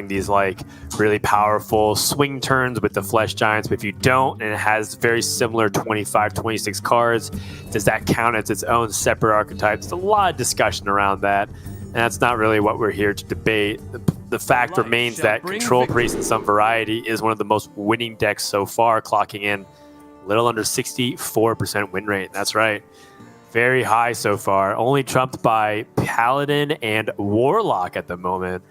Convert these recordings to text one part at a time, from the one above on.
having these like really powerful swing turns with the Flesh Giants. But if you don't, and it has very similar 25, 26 cards, does that count as its own separate archetype? There's a lot of discussion around that, and that's not really what we're here to debate. The fact remains that Control Priest in some variety is one of the most winning decks so far, clocking in a little under 64% win rate. That's right. Very high so far, only trumped by Paladin and Warlock at the moment.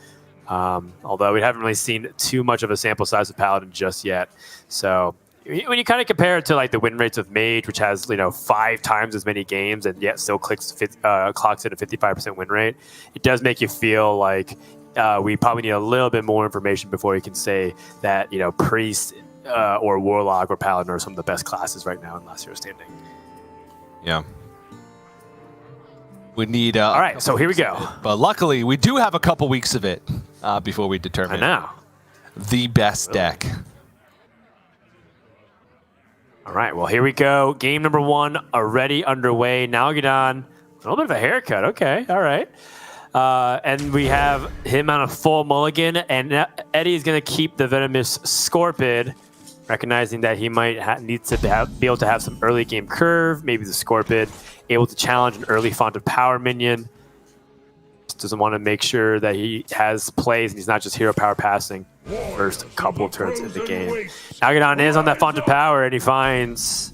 Although we haven't really seen too much of a sample size of Paladin just yet. So when you kind of compare it to like the win rates of Mage, which has 5 times as many games and yet still clocks in a 55% win rate, it does make you feel like we probably need a little bit more information before we can say that Priest or Warlock or Paladin are some of the best classes right now in Last Hero Standing. Yeah. We need. All right, so here we go. But luckily, we do have a couple weeks of it before we determine the best deck. All right, well, here we go. Game number 1 already underway. Nalguidan, a little bit of a haircut. Okay, all right. And we have him on a full mulligan, and Eddie is going to keep the Venomous Scorpid, recognizing that he might need to be able to have some early game curve, maybe the Scorpid able to challenge an early Font of Power minion. Just doesn't want to make sure that he has plays and he's not just hero power passing first couple of turns in the game. Naggadon is on that Font of Power, and he finds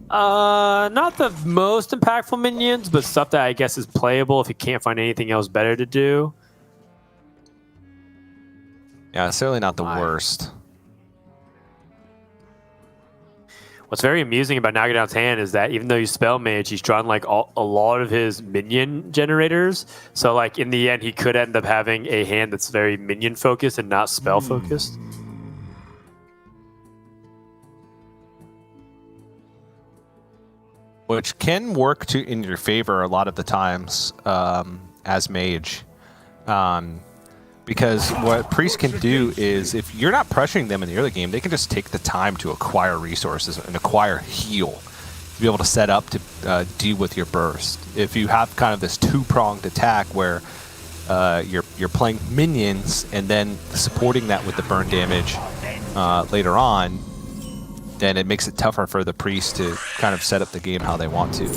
not the most impactful minions, but stuff that I guess is playable if he can't find anything else better to do. Yeah, certainly not the worst. What's very amusing about Naggadon's hand is that even though you spell Mage, he's drawn like a lot of his minion generators. So like in the end, he could end up having a hand that's very minion focused and not spell focused. Which can work in your favor a lot of the times as Mage. Because what Priest can do is, if you're not pressuring them in the early game, they can just take the time to acquire resources and acquire heal to be able to set up to deal with your burst. If you have kind of this two-pronged attack where you're playing minions and then supporting that with the burn damage later on, then it makes it tougher for the Priest to kind of set up the game how they want to.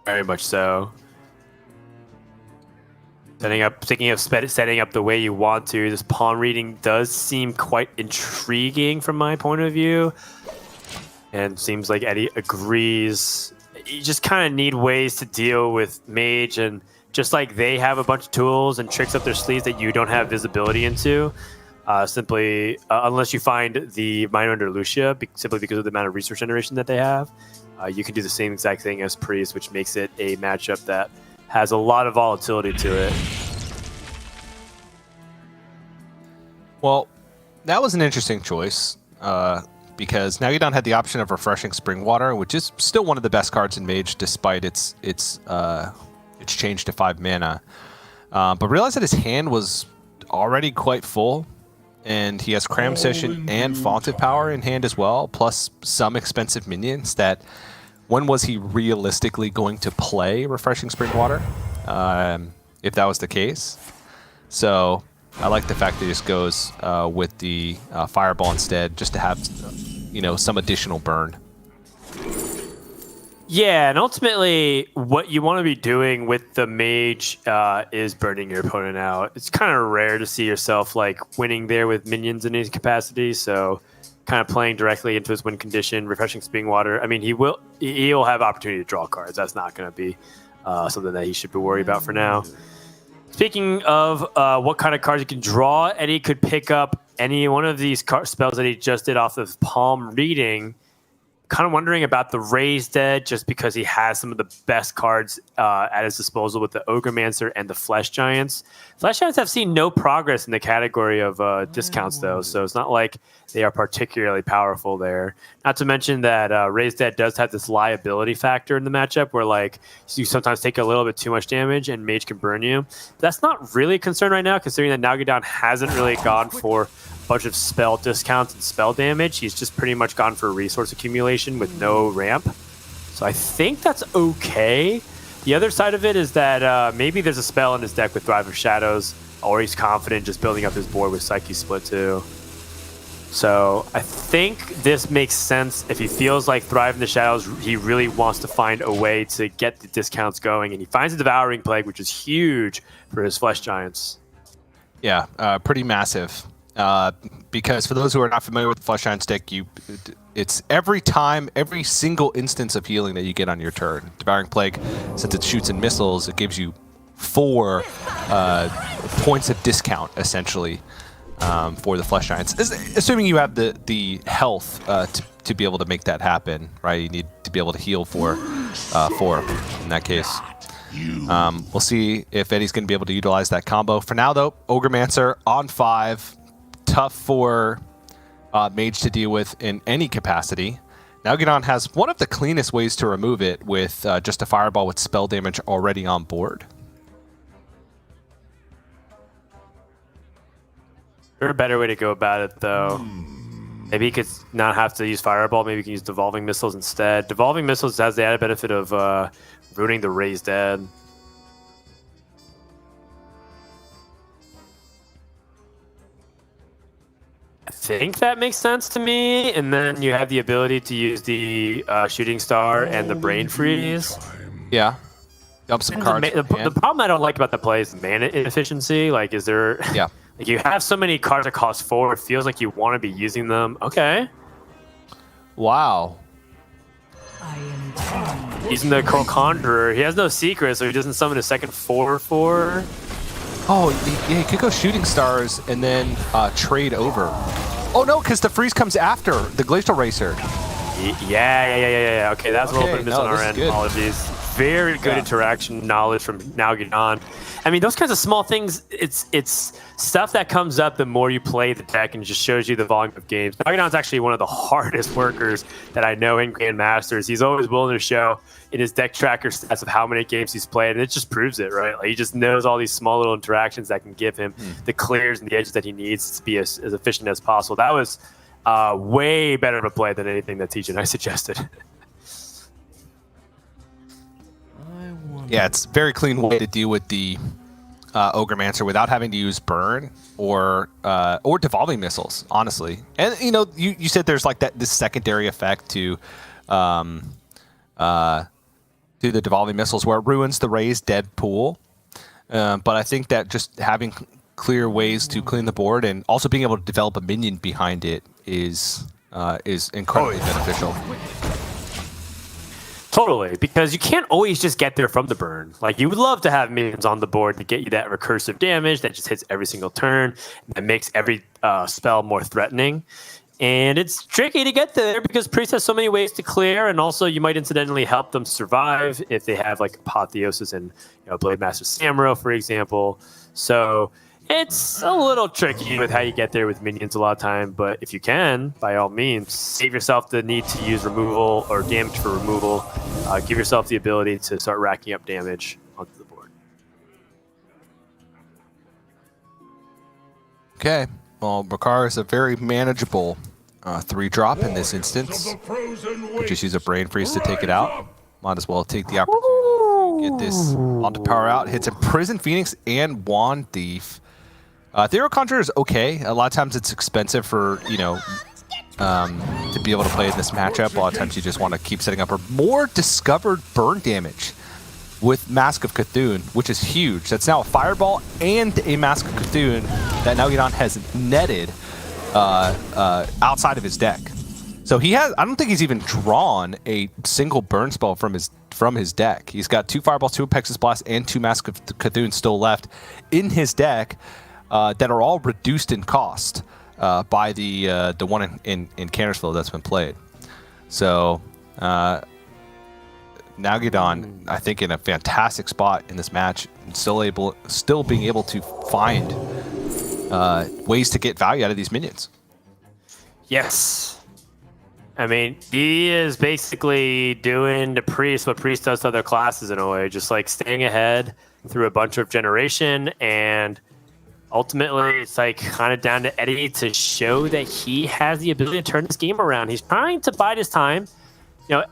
Very much so. Setting up the way you want to. This palm reading does seem quite intriguing from my point of view, and seems like Eddie agrees. You just kind of need ways to deal with Mage, and just like they have a bunch of tools and tricks up their sleeves that you don't have visibility into. Simply, unless you find the Minor under Lucia, simply because of the amount of resource generation that they have, you can do the same exact thing as Priest, which makes it a matchup that has a lot of volatility to it. Well, that was an interesting choice because Naggadon had the option of Refreshing Spring Water, which is still one of the best cards in Mage despite its change to 5 mana. But realized that his hand was already quite full, and he has Cram Session and Font of Power in hand as well, plus some expensive minions that... When was he realistically going to play Refreshing Spring Water, if that was the case? So I like the fact that he just goes with the Fireball instead, just to have some additional burn. Yeah, and ultimately what you want to be doing with the Mage is burning your opponent out. It's kind of rare to see yourself like winning there with minions in any capacity, so... kind of playing directly into his win condition, Refreshing Spring Water. I mean, he'll have opportunity to draw cards. That's not going to be something that he should be worried about for now. Speaking of what kind of cards he can draw, Eddie could pick up any one of these spells that he just did off of Palm Reading. Kind of wondering about the Raised Dead, just because he has some of the best cards at his disposal with the Ogremancer and the Flesh Giants. Flesh Giants have seen no progress in the category of discounts, though, so it's not like they are particularly powerful there. Not to mention that Raised Dead does have this liability factor in the matchup where like you sometimes take a little bit too much damage and Mage can burn you. But that's not really a concern right now, considering that Nalguidan hasn't really gone for bunch of spell discounts and spell damage. He's just pretty much gone for resource accumulation with no ramp. So I think that's okay. The other side of it is that maybe there's a spell in his deck with Thrive of Shadows, or he's confident just building up his board with Psyche Split too. So I think this makes sense. If he feels like Thrive in the Shadows, he really wants to find a way to get the discounts going, and he finds a Devouring Plague, which is huge for his Flesh Giants. Yeah, pretty massive. Because for those who are not familiar with the Flesh Giants deck, it's every single instance of healing that you get on your turn. Devouring Plague, since it shoots and missiles, it gives you 4 points of discount, essentially, for the Flesh Giants. Assuming you have the health to be able to make that happen, right? You need to be able to heal for 4 in that case. We'll see if Eddie's going to be able to utilize that combo. For now, though, Ogremancers on 5. Tough for Mage to deal with in any capacity. Nalguidan has one of the cleanest ways to remove it with just a Fireball with spell damage already on board. There's a better way to go about it, though. Maybe he could not have to use Fireball. Maybe he can use Devolving Missiles instead. Devolving Missiles has the added benefit of ruining the Raised Dead. I think that makes sense to me. And then you have the ability to use the Shooting Star and the Brain Freeze. Yeah. Dump some cards. The problem I don't like about the play is mana inefficiency. Like, is there... Yeah. Like, you have so many cards that cost 4, it feels like you want to be using them. Okay. Wow. Using the Conjurer. He has no secret, so he doesn't summon a second 4/4. Oh, yeah, he could go Shooting Stars and then trade over. Oh, no, because the freeze comes after the Glacial Racer. Yeah. Okay, that's a little bit of miss on our end. Good. Apologies. Very good interaction knowledge from Nalguidan. I mean, those kinds of small things, it's stuff that comes up the more you play the deck, and it just shows you the volume of games. Nalguidan's actually one of the hardest workers that I know in Grandmasters. He's always willing to show in his deck tracker stats of how many games he's played, and it just proves it, right? Like, he just knows all these small little interactions that can give him the clears and the edges that he needs to be as efficient as possible. That was way better of a play than anything that TJ and I suggested. Yeah, it's a very clean way to deal with the Ogremancers without having to use Burn or Devolving Missiles, honestly. And, you know, you said there's like this secondary effect to the Devolving Missiles where it ruins the Raised Dead pool. But I think that just having clear ways to clean the board and also being able to develop a minion behind it is incredibly beneficial. Totally, because you can't always just get there from the burn. Like, you would love to have minions on the board to get you that recursive damage that just hits every single turn, that makes every spell more threatening. And it's tricky to get there because Priest has so many ways to clear, and also you might incidentally help them survive if they have like Apotheosis and Blade Master Samuro, for example. So it's a little tricky with how you get there with minions a lot of time, but if you can, by all means, save yourself the need to use removal or damage for removal. Give yourself the ability to start racking up damage onto the board. Okay, well, Bakar is a very manageable 3-drop in this instance. We'll just use a Brain Freeze to take it out. Might as well take the opportunity to get this onto power out. Hits Imprison Phoenix and Wand Thief. Ethereal Conjurer is okay. A lot of times it's expensive for, to be able to play in this matchup. A lot of times you just want to keep setting up for more discovered burn damage with Mask of Cthulhu, which is huge. That's now a Fireball and a Mask of Cthulhu that Nalguidan has netted outside of his deck. So I don't think he's even drawn a single burn spell from his deck. He's got 2 Fireballs, 2 Apexis Blast, and 2 Mask of Cthulhu still left in his deck. That are all reduced in cost by the one in Cantersville that's been played. So Nalguidan, I think, in a fantastic spot in this match, still being able to find ways to get value out of these minions. Yes. I mean, he is basically doing to Priest what Priest does to other classes in a way, just like staying ahead through a bunch of generation, and ultimately, it's like kind of down to Eddie to show that he has the ability to turn this game around. He's trying to bide his time,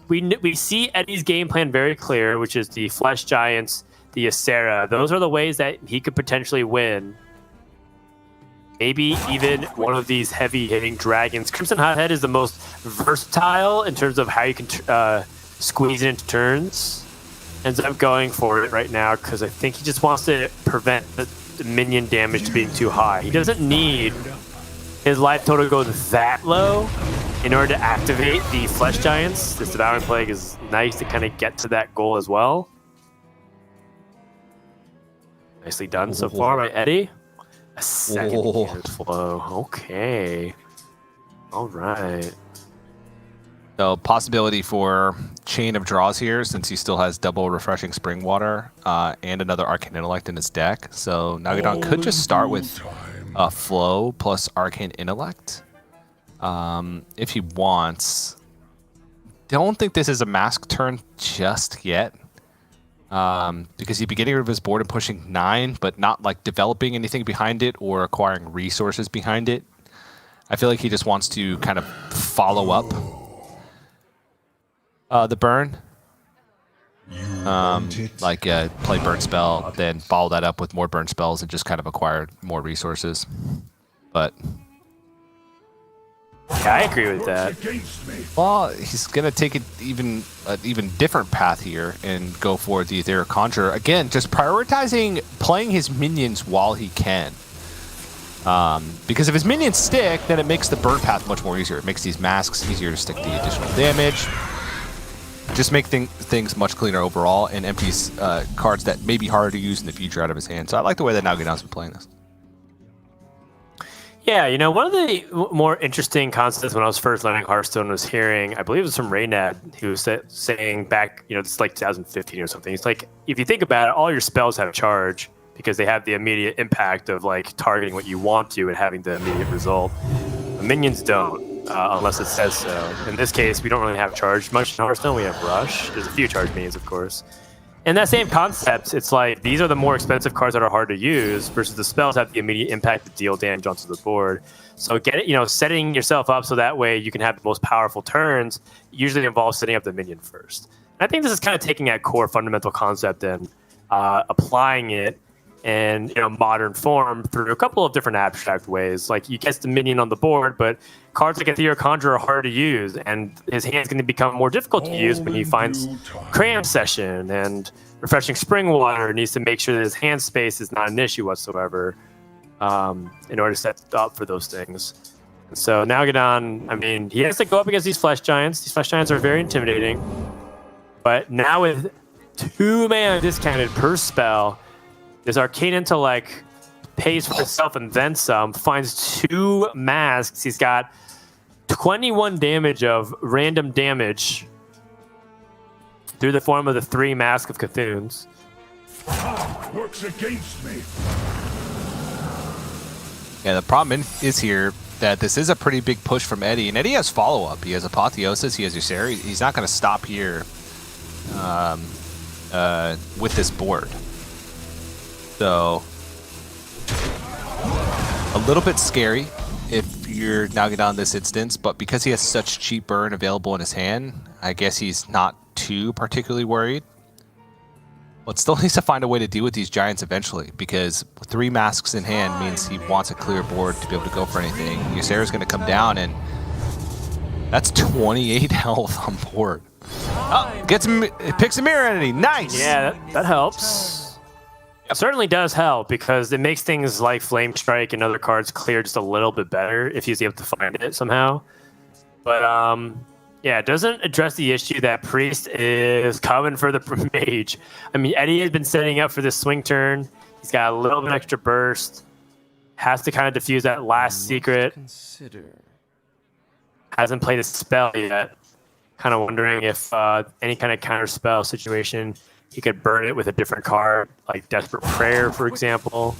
we see Eddie's game plan very clear, which is the Flesh Giants, the Ysera. Those are the ways that he could potentially win. Maybe even one of these heavy-hitting dragons. Crimson Hothead is the most versatile in terms of how you can squeeze it into turns. Ends up going for it right now because I think he just wants to prevent the minion damage to being too high. He doesn't need his life total to go that low in order to activate the Flesh Giants. This Devouring Plague is nice to kind of get to that goal as well. Nicely done so far by Eddie. A second flow. Okay. All right. So possibility for Chain of Draws here, since he still has double Refreshing Spring Water and another Arcane Intellect in his deck. So Nalguidan could just start with Flow plus Arcane Intellect if he wants. Don't think this is a mask turn just yet. Because he'd be getting rid of his board and pushing 9, but not like developing anything behind it or acquiring resources behind it. I feel like he just wants to kind of follow up the burn. Play burn spell, then follow that up with more burn spells and just kind of acquire more resources. But yeah, I agree with that. well, he's gonna take an even different path here and go for the Etheric Conjurer again, just prioritizing playing his minions while he can. Because if his minions stick, then it makes the burn path much more easier. It makes these masks easier to stick the additional damage. Just make things much cleaner overall, and empties cards that may be harder to use in the future out of his hand. So I like the way that Nalguidan's been playing this. Yeah, one of the more interesting concepts when I was first learning Hearthstone was hearing, I believe it was from Raynad, who was saying back, it's like 2015 or something. It's like, if you think about it, all your spells have charge because they have the immediate impact of like targeting what you want to and having the immediate result. The minions don't, unless it says so. In this case, we don't really have charge much in Hearthstone. We have Rush. There's a few charge minions, of course. And that same concept, it's like these are the more expensive cards that are hard to use versus the spells have the immediate impact to deal damage onto the board. So setting yourself up so that way you can have the most powerful turns usually involves setting up the minion first. And I think this is kind of taking that core fundamental concept and applying it in modern form through a couple of different abstract ways. Like you get the minion on the board, but cards like Etheric Conjurer are hard to use, and his hand's going to become more difficult to use when he finds Cram Session, and Refreshing Spring Water needs to make sure that his hand space is not an issue whatsoever in order to set up for those things. And so Nalguidan, he has to go up against these Flesh Giants. These Flesh Giants are very intimidating, but now with 2 mana discounted per spell, this Arcane Intellect pays for itself and then some, finds 2 masks. He's got 21 damage of random damage through the form of the 3 Mask of Cthulhu's. Works against me. Yeah, the problem is here that this is a pretty big push from Eddie, and Eddie has follow-up. He has Apotheosis, he has Ysera. He's not going to stop here with this board. So, a little bit scary if you're Nalguidan this instance, but because he has such cheap burn available in his hand, I guess he's not too particularly worried. But still needs to find a way to deal with these giants eventually, because 3 masks in hand means he wants a clear board to be able to go for anything. Ysera's going to come down, and that's 28 health on board. Oh, picks a mirror entity. Nice! Yeah, that helps. It certainly does help because it makes things like Flame Strike and other cards clear just a little bit better if he's able to find it somehow. But it doesn't address the issue that Priest is coming for the Mage. Eddie has been setting up for this swing turn. He's got a little bit extra burst. Has to kind of defuse that last secret. Hasn't played a spell yet. Kind of wondering if any kind of counter spell situation, he could burn it with a different card, like Desperate Prayer, for example.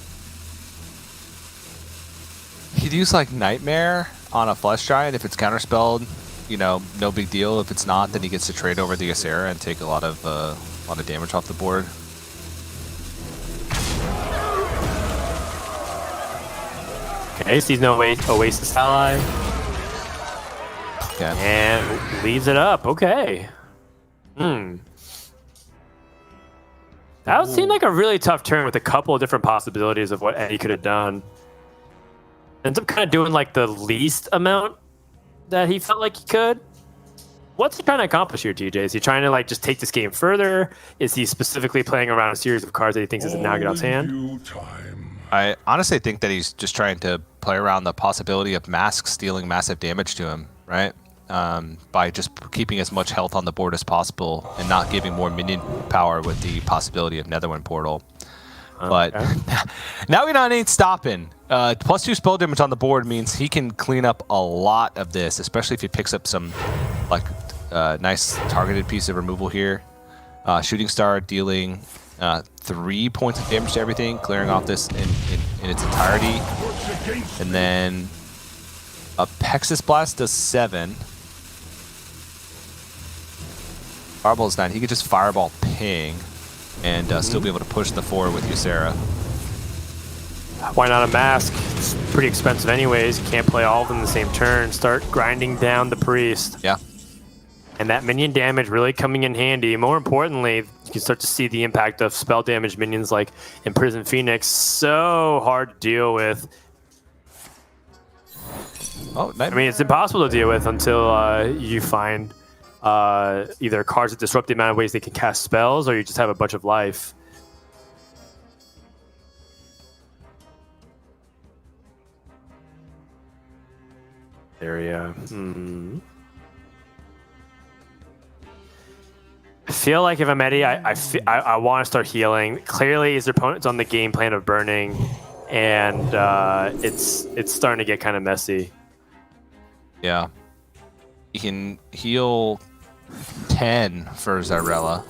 He'd use like Nightmare on a Flesh Giant if it's counterspelled. No big deal. If it's not, then he gets to trade over the Ysera and take a lot of damage off the board. Okay, sees no Oasis ally. Okay. And leaves it up. Okay. That would seem like a really tough turn with a couple of different possibilities of what Eddie could have done. Ends up kind of doing like the least amount that he felt like he could. What's he trying to accomplish here, TJ? Is he trying to like just take this game further? Is he specifically playing around a series of cards that he thinks is in Nalguidan's hand? I honestly think that he's just trying to play around the possibility of Mask dealing massive damage to him, right? By just keeping as much health on the board as possible and not giving more minion power with the possibility of Netherwind Portal. But Nalguidan ain't stopping. +2 spell damage on the board means he can clean up a lot of this, especially if he picks up some like nice targeted piece of removal here. Shooting Star dealing 3 points of damage to everything, clearing off this in its entirety. And then a Pexus Blast does 7. Fireball is 9. He could just Fireball Ping and still be able to push the 4 with Ysera. Why not a Mask? It's pretty expensive anyways. You can't play all of them in the same turn. Start grinding down the Priest. Yeah. And that minion damage really coming in handy. More importantly, you can start to see the impact of spell damage minions like Imprison Phoenix. So hard to deal with. Oh, I mean, it's impossible to deal with until you find either cards that disrupt the amount of ways they can cast spells, or you just have a bunch of life. Area. I feel like if I'm Eddie, I want to start healing. Clearly, his opponent's on the game plan of burning, and it's starting to get kind of messy. Yeah. You can heal 10 for Zyrella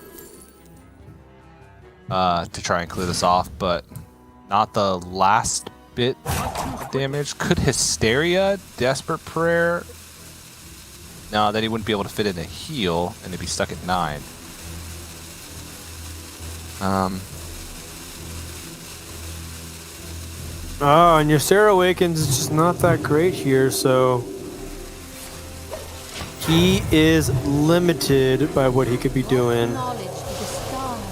to try and clear this off, but not the last bit of damage. Could Hysteria, Desperate Prayer? No, then he wouldn't be able to fit in a heal, and he'd be stuck at 9. Oh, and your Sarah Awakens is just not that great here, so he is limited by what he could be doing.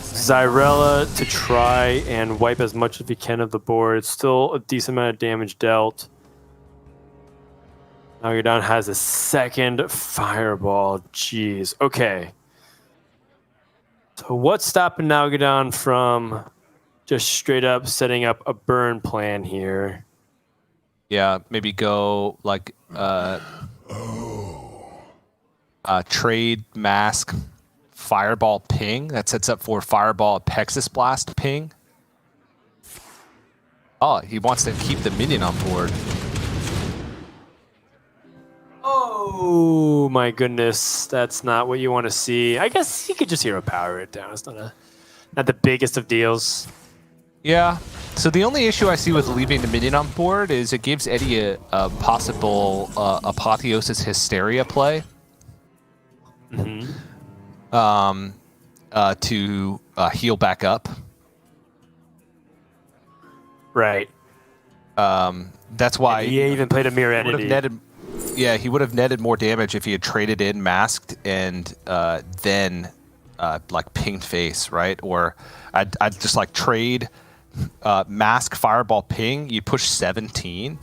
Zyrella to try and wipe as much as he can of the board. Still a decent amount of damage dealt. Naggadon has a second fireball. Jeez. Okay. So what's stopping Nalguidan from just straight up setting up a burn plan here? Yeah, maybe go like trade Mask Fireball Ping. That sets up for Fireball Pexus Blast Ping. Oh, he wants to keep the minion on board. Oh my goodness, that's not what you want to see. I guess you could just hero power it down. It's not the biggest of deals. Yeah. So the only issue I see with leaving the minion on board is it gives Eddie a possible Apotheosis Hysteria play. To heal back up. Right. That's why he even played a mirror entity. He would have netted more damage if he had traded in Masked and then like pinged face, right? Or I'd just like trade Mask Fireball Ping. You push 17,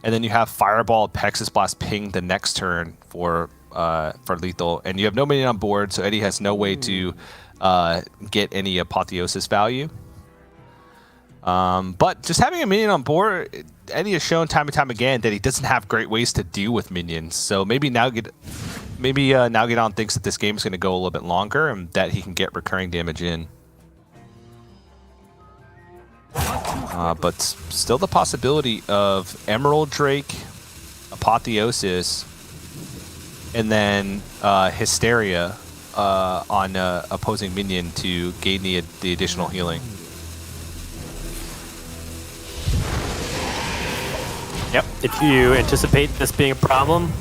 and then you have Fireball Pexus Blast Ping the next turn for lethal, and you have no minion on board, so Eddie has no way to get any Apotheosis value. But just having a minion on board, Eddie has shown time and time again that he doesn't have great ways to deal with minions. So maybe Nalguidan thinks that this game is going to go a little bit longer and that he can get recurring damage in. But still the possibility of Emerald Drake, Apotheosis, and then Hysteria on opposing minion to gain the additional healing. Yep. If you anticipate this being a problem,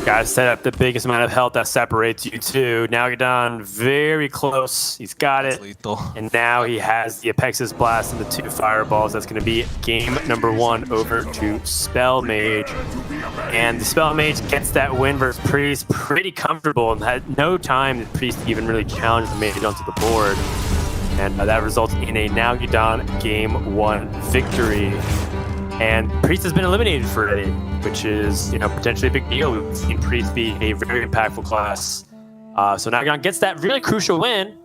Got to set up the biggest amount of health that separates you two. Nalguidan very close. He's got it. Lethal. And now he has the Apexis Blast and the 2 fireballs. That's going to be game number 1 over to Spell Mage. And the Spell Mage gets that win versus Priest pretty comfortable and had no time that Priest even really challenged the Mage onto the board. And that results in a Nalguidan game 1 victory. And Priest has been eliminated for Eddie, which is, potentially a big deal. We've seen Priest be a very impactful class. So Naggadon gets that really crucial win,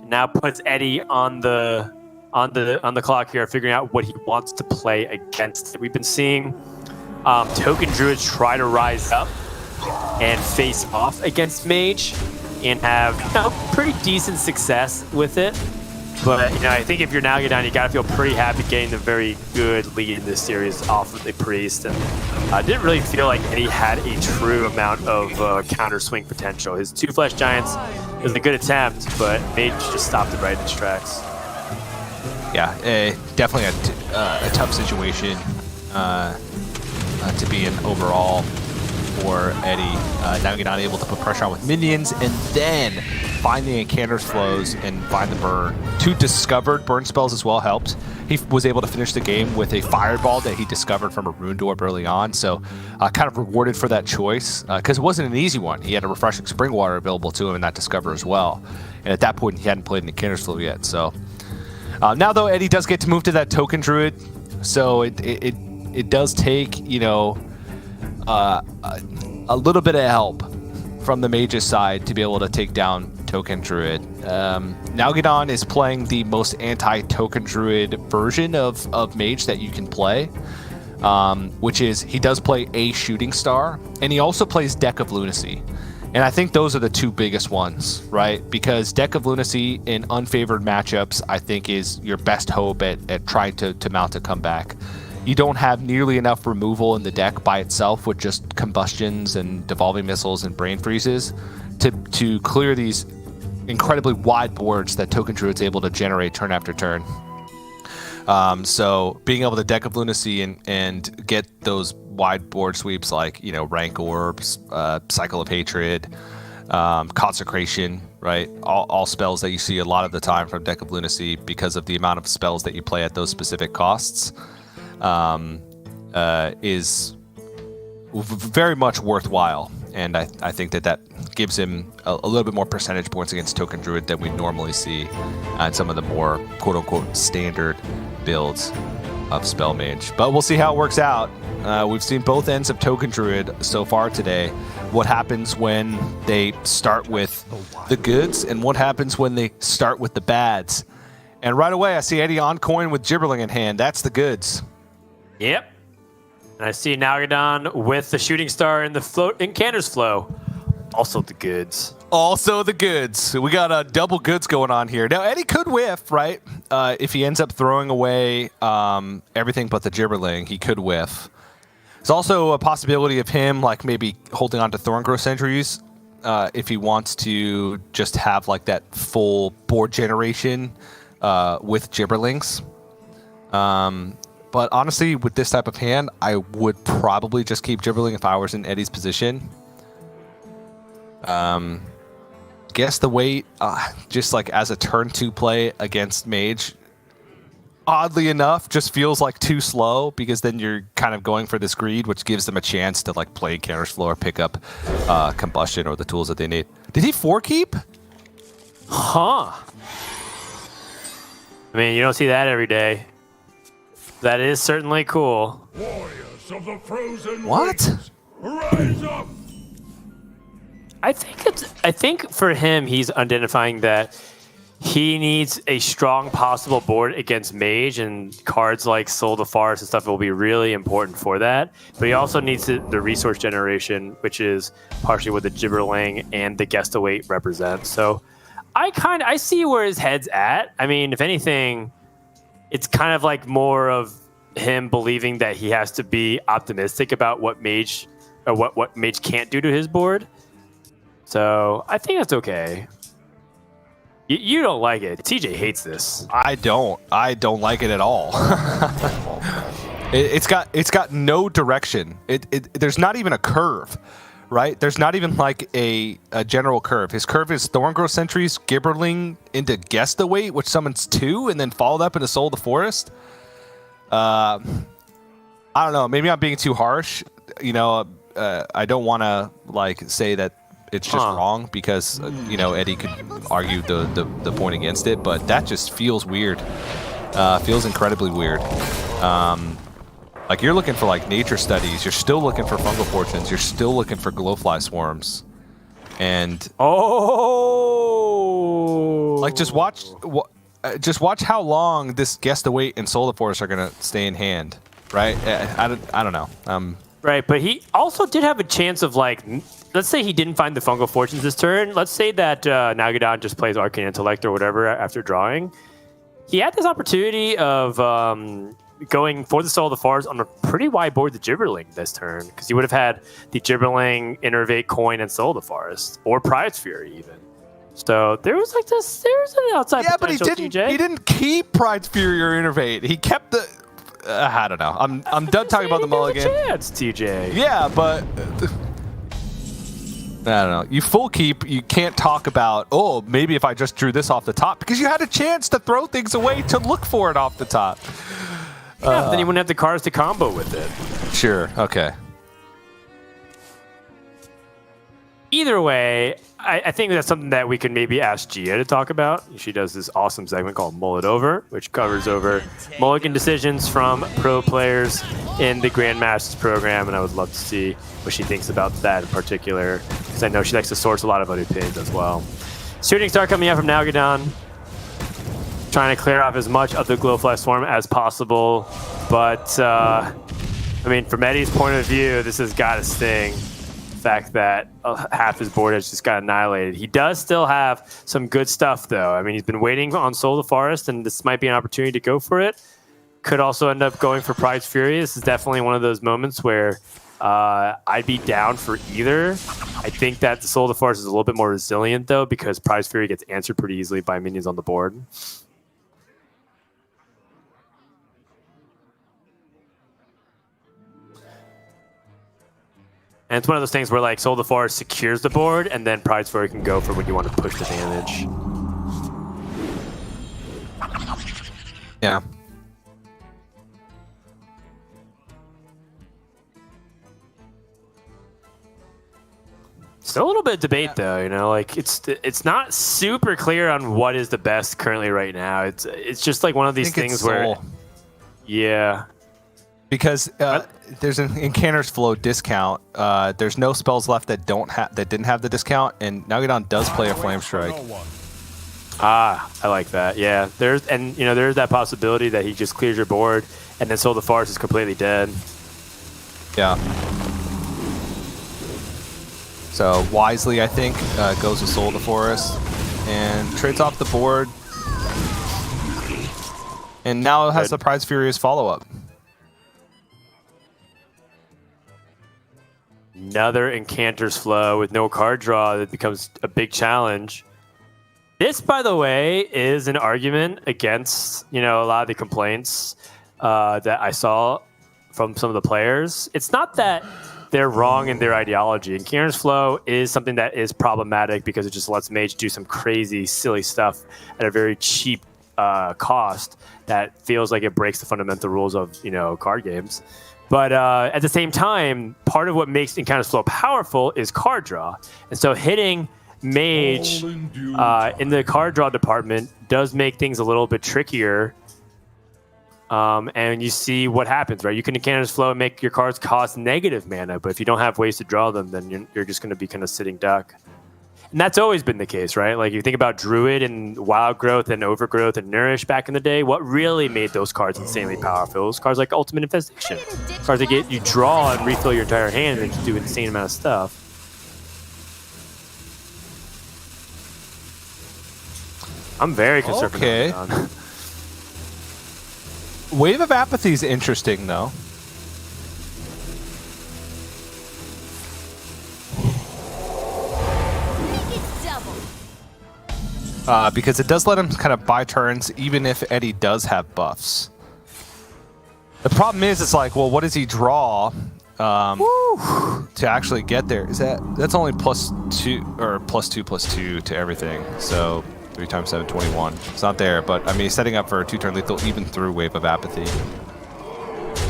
and now puts Eddie on the clock here, figuring out what he wants to play against. We've been seeing token Druids try to rise up and face off against Mage, and have pretty decent success with it. But, I think if you're Nalguidan, you got to feel pretty happy getting the very good lead in this series off of the Priest. And I didn't really feel like Eddie had a true amount of counter swing potential. His 2 Flesh Giants was a good attempt, but Mage just stopped it right in its tracks. Yeah, definitely a tough situation to be in overall for Eddie. Nalguidan able to put pressure on with minions, and then find the Incanter's Flows and find the burn. 2 discovered burn spells as well helped. He was able to finish the game with a fireball that he discovered from a Ruined Orb early on, so kind of rewarded for that choice, because it wasn't an easy one. He had a Refreshing Spring Water available to him in that discover as well, and at that point he hadn't played an Incanter's Flow yet. So now though, Eddie does get to move to that token Druid, so it does take a little bit of help from the Mage's side to be able to take down Token Druid. Nalguidan is playing the most anti-Token Druid version of Mage that you can play, which is he does play a Shooting Star, and he also plays Deck of Lunacy. And I think those are the 2 biggest ones, right? Because Deck of Lunacy in unfavored matchups, I think, is your best hope at trying to mount a comeback. You don't have nearly enough removal in the deck by itself with just combustions and devolving missiles and brain freezes to clear these incredibly wide boards that Token Druid's able to generate turn after turn. So being able to Deck of Lunacy and get those wide board sweeps like, Rank Orbs, Cycle of Hatred, Consecration, right? All spells that you see a lot of the time from Deck of Lunacy because of the amount of spells that you play at those specific costs. Is very much worthwhile, and I think that gives him a little bit more percentage points against Token Druid than we normally see on some of the more quote-unquote standard builds of Spell Mage. But we'll see how it works out. We've seen both ends of Token Druid so far today. What happens when they start with the goods, and what happens when they start with the bads. And right away, I see Eddie on coin with Gibberling in hand. That's the goods. Yep. And I see Nalguidan with the Shooting Star in the Incanter's Flow. Also the goods. Also the goods. We got a double goods going on here. Now, Eddie could whiff, right? If he ends up throwing away everything but the Gibberling, he could whiff. There's also a possibility of him, maybe holding on to Thorngrowth Sentries if he wants to just have, that full board generation with Gibberlings. But honestly, with this type of hand, I would probably just keep Gibberling if I was in Eddie's position. Guess the wait, just as a turn 2 play against Mage, oddly enough, just feels too slow, because then you're kind of going for this greed, which gives them a chance to play Counter's Flow or pick up Combustion or the tools that they need. Did he 4-keep? Huh. I mean, you don't see that every day. That is certainly cool. Warriors of the frozen What? Rise up! I think for him, he's identifying that he needs a strong possible board against Mage, and cards like Soul to Forest and stuff will be really important for that. But he also needs the resource generation, which is partially what the Gibberling and the Guest-Await represent. So I see where his head's at. I mean, if anything, it's kind of more of him believing that he has to be optimistic about what Mage or what Mage can't do to his board. So I think that's okay. You don't like it. TJ hates this. I don't like it at all. It's got no direction. There's not even a curve, right? There's not even like a general curve. His curve is Thorngrowth Sentries, Gibberling into Guess the Weight, which summons 2, and then followed up into Soul of the Forest. I don't know. Maybe I'm being too harsh. You know, I don't want to like say that it's just wrong because Eddie could argue the point against it, but that just feels weird. Feels incredibly weird. Like you're looking for like nature studies, you're still looking for fungal fortunes, you're still looking for glowfly swarms, and like just watch how long this Guess the Weight and Soul of the Forest are gonna stay in hand, right? I don't know. Right, but he also did have a chance of like, let's say he didn't find the fungal fortunes this turn. Let's say that Nalguidan just plays Arcane Intellect or whatever after drawing. He had this opportunity of going for the Soul of the Forest on a pretty wide board the Gibberling this turn, because he would have had the Gibberling, Innervate, Coin, and Soul of the Forest, or Pride's Fury even. So there was like this, there was an outside potential. But he didn't keep Pride's Fury or Innervate. He kept the. I don't know. I'm done talking about the Mulligan. Chance, TJ. Yeah, but I don't know. You full keep. You can't talk about. Oh, maybe if I just drew this off the top, because you had a chance to throw things away to look for it off the top. Yeah, but then you wouldn't have the cards to combo with it. Sure. Okay. Either way, I think that's something that we can maybe ask Gia to talk about. She does this awesome segment called Mull It Over, which covers over mulligan decisions from pro players in the Grandmasters program, and I would love to see what she thinks about that in particular, because I know she likes to source a lot of other opinions as well. Shooting Star coming out from Nalguidan, trying to clear off as much of the Glowfly Swarm as possible, but I mean, from Eddie's point of view, this has got to sting. Fact that half his board has just got annihilated. He does still have some good stuff, though. I mean, he's been waiting on Soul of the Forest, and this might be an opportunity to go for it. Could also end up going for Pride's Fury. This is definitely one of those moments where I'd be down for either. I think that the Soul of the Forest is a little bit more resilient, though, because Pride's Fury gets answered pretty easily by minions on the board. And it's one of those things where like Soul of the Forest secures the board, and then Pride's Fury can go for when you want to push the damage. Yeah. Still a little bit of debate, though. You know, like it's not super clear on what is the best currently right now. It's just like one of these things where, yeah. Because there's an Incanter's Flow discount. There's no spells left that didn't have the discount, and Nalguidan does play a Flame Strike. Ah, I like that. Yeah, there's that possibility that he just clears your board, and then Soul of the Forest is completely dead. Yeah. So wisely, I think, goes with Soul of the Forest and trades off the board, and now it has the Pride's Fury as follow-up. Another Incanter's Flow with no card draw that becomes a big challenge. This, by the way, is an argument against, a lot of the complaints that I saw from some of the players. It's not that they're wrong in their ideology. Incanter's Flow is something that is problematic because it just lets Mage do some crazy, silly stuff at a very cheap cost that feels like it breaks the fundamental rules of, card games. But at the same time, part of what makes Incanter's Flow powerful is card draw. And so hitting Mage in the card draw department does make things a little bit trickier. And you see what happens, right? You can Incanter's Flow and make your cards cost negative mana, but if you don't have ways to draw them, then you're just going to be kind of sitting duck. And that's always been the case, right? Like you think about Druid and Wild Growth and Overgrowth and Nourish back in the day, what really made those cards insanely powerful was cards like Ultimate Infestation. Cards that get you draw and refill your entire hand and just do an insane amount of stuff. I'm very concerned for Naggadon. Wave of Apathy is interesting, though. Because it does let him kind of buy turns, even if Eddie does have buffs. The problem is, it's like, well, what does he draw? to actually get there. That's only +2 or +2/+2 to everything. So 3 times 7, 21. It's not there, but I mean, he's setting up for a 2-turn lethal even through Wave of Apathy.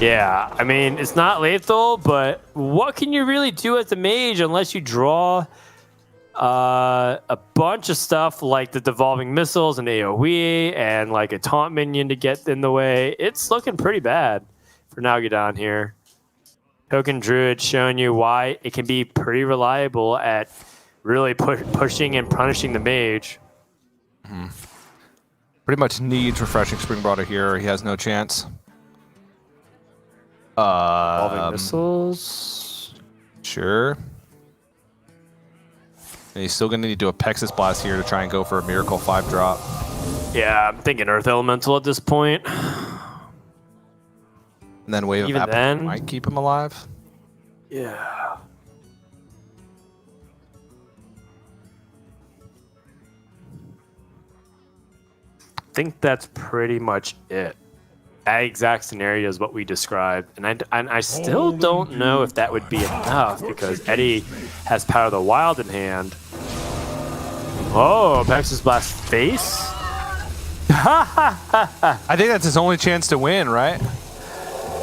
Yeah, I mean, it's not lethal, but what can you really do as a mage unless you draw a bunch of stuff like the devolving missiles and AoE and like a taunt minion to get in the way? It's looking pretty bad for Nalguidan here. Token Druid showing you why it can be pretty reliable at really pushing and punishing the mage. Pretty much needs Refreshing Springwater here, or he has no chance. Devolving missiles. Sure. And he's still going to need to do a Pexus Blast here to try and go for a Miracle 5-drop. Yeah, I'm thinking Earth Elemental at this point. And then Wave of Even Apathy then? might keep him alive. Yeah. I think that's pretty much it. That exact scenario is what we described, and I still don't know if that would be enough because Eddie has Power of the Wild in hand. Oh, Pexus Blast face. I think that's his only chance to win, right?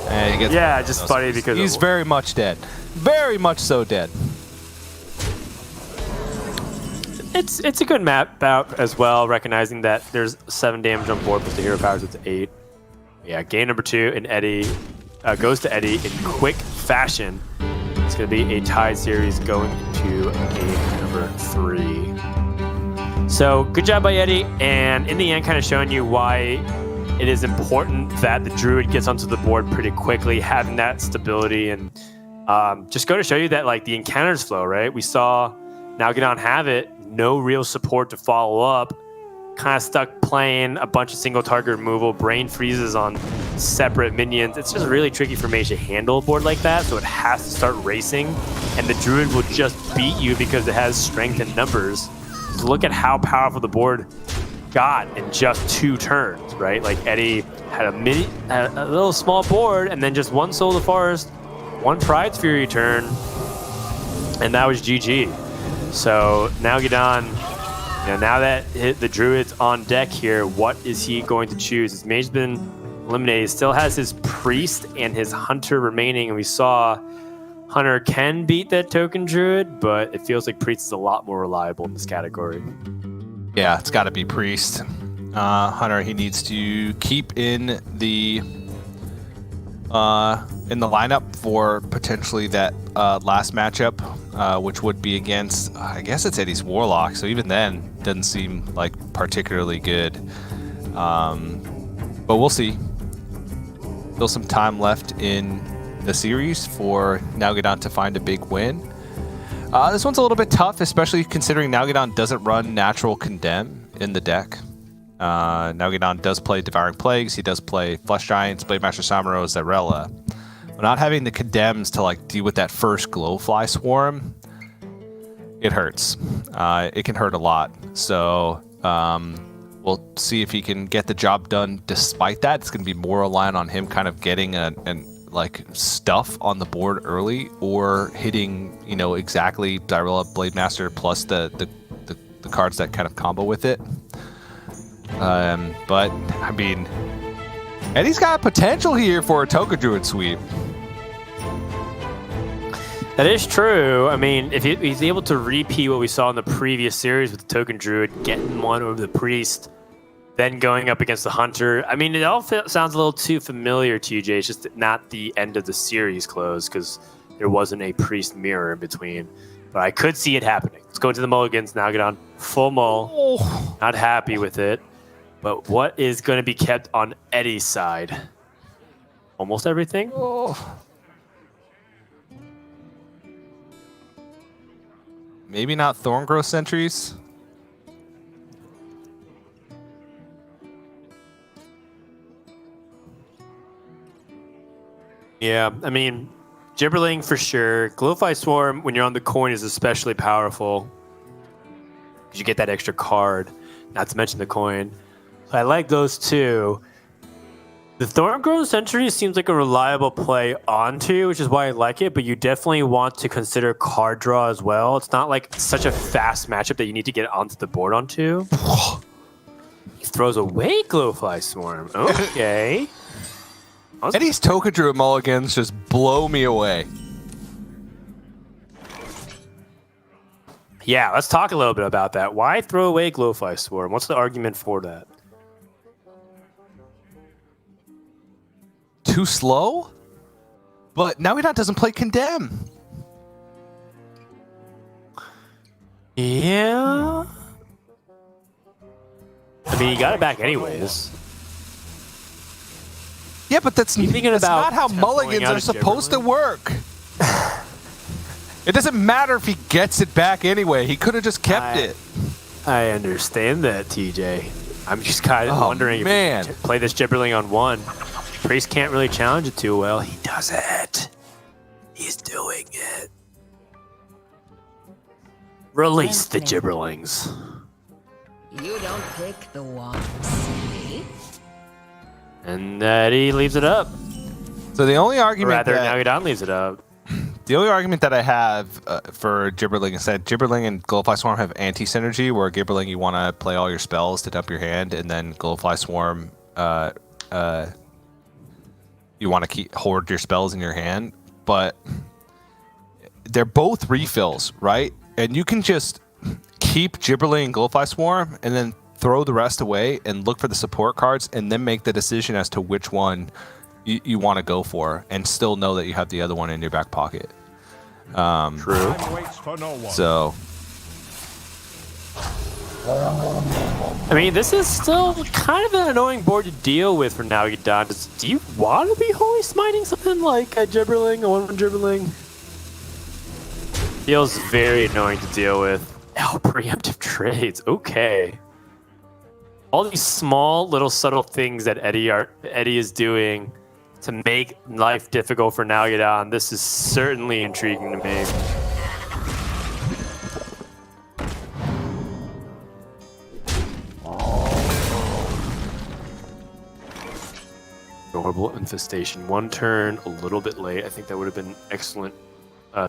And he gets just funny because he's very much dead. Very much so dead. It's a good map bout as well, recognizing that there's 7 damage on board, but the hero powers it's 8. Yeah, game number 2, and Eddie goes to Eddie in quick fashion. It's going to be a tied series going into game number 3. So good job by Eddie, and in the end, kind of showing you why it is important that the Druid gets onto the board pretty quickly, having that stability, and just go to show you that like the encounters flow, right? We saw Nalguidan have it, no real support to follow up. Kind of stuck playing a bunch of single target removal, brain freezes on separate minions. It's just really tricky for Mage to handle a board like that, so it has to start racing, and the Druid will just beat you because it has strength in numbers. So look at how powerful the board got in just 2 turns, right? Like Eddie had a little small board, and then just 1 Soul of the Forest, 1 Pride's Fury turn, and that was GG. So Nalguidan, now that the Druid's on deck here, what is he going to choose? His Mage's been eliminated. He still has his Priest and his Hunter remaining, and we saw Hunter can beat that Token Druid, but it feels like Priest is a lot more reliable in this category. Yeah, it's got to be Priest. Hunter, he needs to keep in the lineup for potentially that last matchup, which would be against, I guess it's Eddie's Warlock, so even then, doesn't seem like particularly good. But we'll see. Still some time left in the series for Nalguidan to find a big win. This one's a little bit tough, especially considering Nalguidan doesn't run Natural Condemn in the deck. Nalguidan does play Devouring Plagues, he does play Flesh Giants, Blademaster Samuro, Zarella. But not having the Condemns to like deal with that first Glowfly Swarm, it hurts. It can hurt a lot. So we'll see if he can get the job done despite that. It's going to be more reliant on him kind of getting like stuff on the board early, or hitting, exactly Zarella, Blademaster plus the cards that kind of combo with it. But I mean, Eddie's got potential here for a Token Druid sweep. That is true. I mean, if he's able to repeat what we saw in the previous series with the Token Druid, getting one over the Priest, then going up against the Hunter. I mean, it all sounds a little too familiar to you, Jay. It's just not the end of the series close because there wasn't a Priest mirror in between. But I could see it happening. Let's go into the Mulligans. Now get on full mull. Oh. Not happy with it. But what is going to be kept on Eddie's side? Almost everything? Oh. Maybe not Thorngrowth Sentries. Yeah, I mean, Gibberling for sure. Glowfly Swarm, when you're on the coin, is especially powerful because you get that extra card, not to mention the coin. So I like those two. The Thorngrown Sentry seems like a reliable play onto, which is why I like it, but you definitely want to consider card draw as well. It's not like such a fast matchup that you need to get onto the board onto. He throws away Glowfly Swarm. Okay. Eddie's Toka Druid mulligans just blow me away. Yeah, let's talk a little bit about that. Why throw away Glowfly Swarm? What's the argument for that? Too slow? But Nalguidan doesn't play Condemn. Yeah. I mean, you got it back anyways. Yeah, but that's thinking not about how tempoing mulligans out are a supposed to Gibberling? work. It doesn't matter if he gets it back anyway. He could have just kept it. I understand that, TJ. I'm just kind of Oh, wondering man. if you play this Gibberling on 1. Priest can't really challenge it too well. He does it. He's doing it. Release the Gibberlings. You don't pick the ones, see? And he leaves it up. So the only Or argument rather, that, Nalguidan leaves it up. the only argument that I have for Gibberling is that Gibberling and Glowfly Swarm have anti-synergy, where Gibberling you want to play all your spells to dump your hand, and then Glowfly Swarm you want to hoard your spells in your hand. But they're both refills, right? And you can just keep Gibberling and Glowfly Swarm, and then throw the rest away and look for the support cards, and then make the decision as to which one you want to go for, and still know that you have the other one in your back pocket. True. Time waits for no one. So I mean, this is still kind of an annoying board to deal with for Nalguidan. Do you want to be Holy Smiting something like a Gibberling, a 1/1 Gibberling? Feels very annoying to deal with. Oh, preemptive trades. Okay. All these small, little, subtle things that Eddie is doing to make life difficult for Nalguidan. This is certainly intriguing to me. Adorable Infestation. 1 turn, a little bit late. I think that would have been an excellent